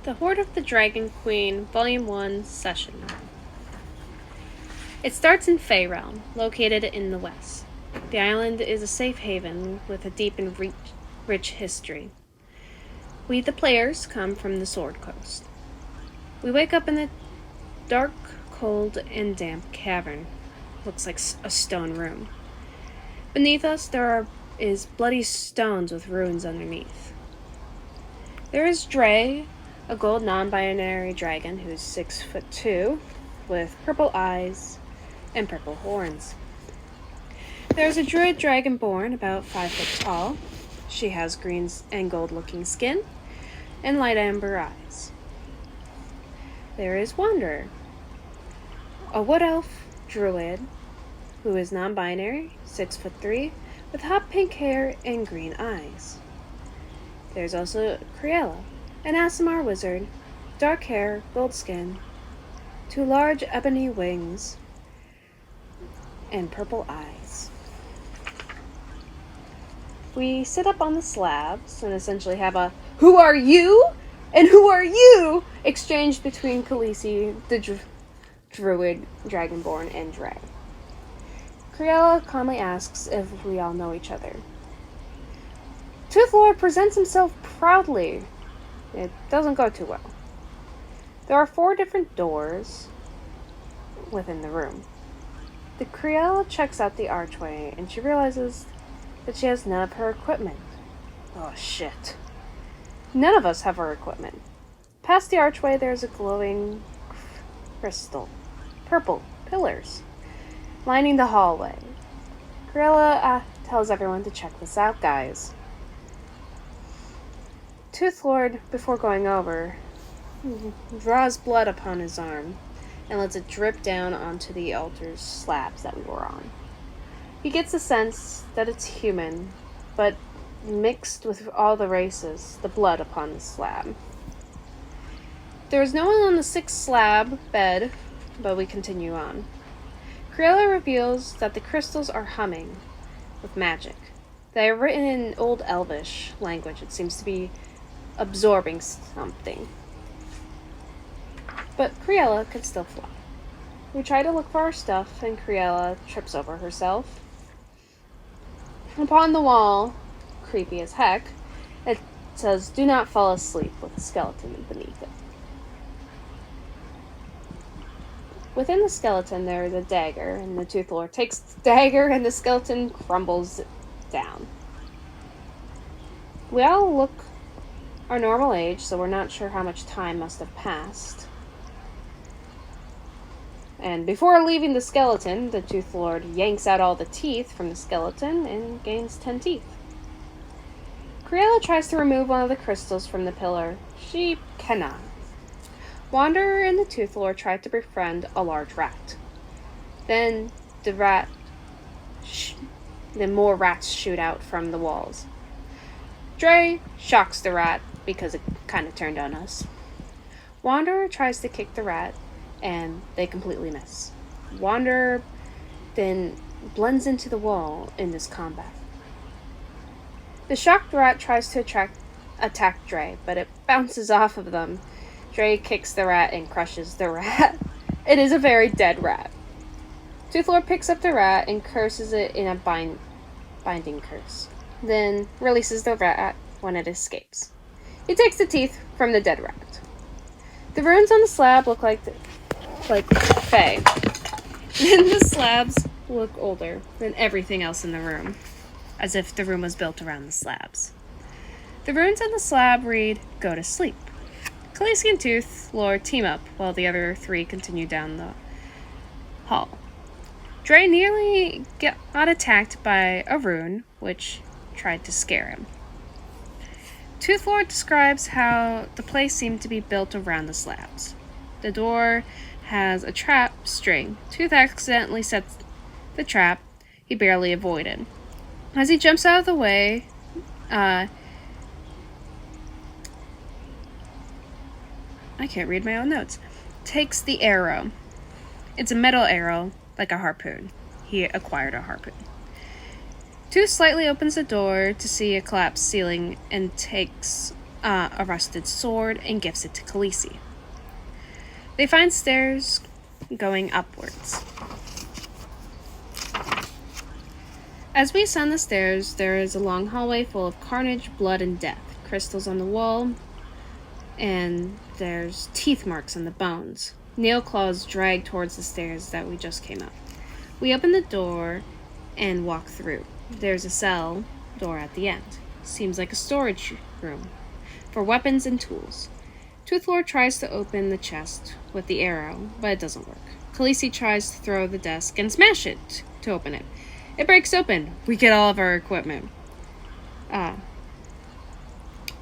The Hoard of the Dragon Queen, Volume 1, Session 1. It starts in Fey Realm, located in the west. The island is a safe haven with a deep and rich history. We, the players, come from the Sword Coast. We wake up in a dark, cold, and damp cavern. Looks like a stone room. Beneath us there is bloody stones with ruins underneath. There is Dre, a gold non-binary dragon who's 6'2", with purple eyes and purple horns. There's a druid dragonborn about 5 foot tall. She has green and gold-looking skin and light amber eyes. There is Wanderer, a wood elf druid who is non-binary, 6'3", with hot pink hair and green eyes. There's also Criella, an Aasimar wizard, dark hair, gold skin, 2 large ebony wings, and purple eyes. We sit up on the slabs and essentially have a "Who are you?" and "Who are you?" exchange between Khaleesi, the druid dragonborn, and Dre. Criella calmly asks if we all know each other. Toothlord presents himself proudly. It doesn't go too well. There are 4 different doors within the room. The Criella checks out the archway and she realizes that she has none of her equipment. Oh shit. None of us have our equipment. Past the archway there's a glowing crystal. Purple pillars lining the hallway. Criella tells everyone to check this out, guys. Toothlord, before going over, draws blood upon his arm and lets it drip down onto the altar's slabs that we were on. He gets the sense that it's human, but mixed with all the races, the blood upon the slab. There is no one on the 6th slab bed, but we continue on. Criella reveals that the crystals are humming with magic. They are written in Old Elvish language. It seems to be absorbing something. But Criella could still fly. We try to look for our stuff, and Criella trips over herself. Upon the wall, creepy as heck, it says, "Do not fall asleep," with a skeleton beneath it. Within the skeleton there is a dagger, and the Toothlord takes the dagger and the skeleton crumbles down. We all look our normal age, so we're not sure how much time must have passed. And before leaving the skeleton, the Toothlord yanks out all the teeth from the skeleton and gains 10 teeth. Criella tries to remove one of the crystals from the pillar. She cannot. Wanderer and the Toothlord try to befriend a large rat. Then then more rats shoot out from the walls. Dre shocks the rat because it kind of turned on us. Wanderer tries to kick the rat, and they completely miss. Wanderer then blends into the wall in this combat. The shocked rat tries to attack Dre, but it bounces off of them. Dre kicks the rat and crushes the rat. It is a very dead rat. Toothlord picks up the rat and curses it in a binding curse, then releases the rat when it escapes. He takes the teeth from the dead rat. The runes on the slab look like Fae, and the slabs look older than everything else in the room, as if the room was built around the slabs. The runes on the slab read, "Go to sleep." Khaleesi and Toothlord team up, while the other 3 continue down the hall. Dre nearly got attacked by a rune, which tried to scare him. Toothlord describes how the place seemed to be built around the slabs. The door has a trap string. Tooth accidentally sets the trap he barely avoided. As he jumps out of the way, I can't read my own notes. Takes the arrow. It's a metal arrow, like a harpoon. He acquired a harpoon. Tooth slightly opens the door to see a collapsed ceiling and takes a rusted sword and gives it to Khaleesi. They find stairs going upwards. As we ascend the stairs, there is a long hallway full of carnage, blood, and death. Crystals on the wall, and there's teeth marks on the bones. Nail claws drag towards the stairs that we just came up. We open the door and walk through. There's a cell door at the end. Seems like a storage room for weapons and tools. Toothlord tries to open the chest with the arrow, but it doesn't work. Khaleesi tries to throw the desk and smash it to open it. It breaks open. We get all of our equipment.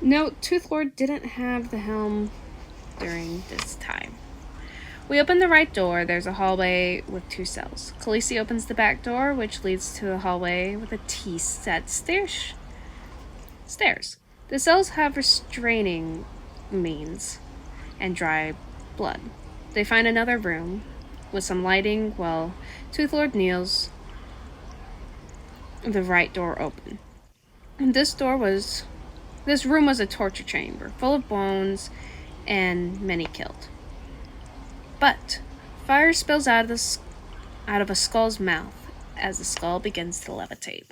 Note, Toothlord didn't have the helm during this time. We open the right door. There's a hallway with 2 cells. Khaleesi opens the back door, which leads to a hallway with a T-set stairs. The cells have restraining means and dry blood. They find another room with some lighting while Toothlord kneels the right door open. This room was a torture chamber, full of bones and many killed. But fire spills out of a skull's mouth as the skull begins to levitate.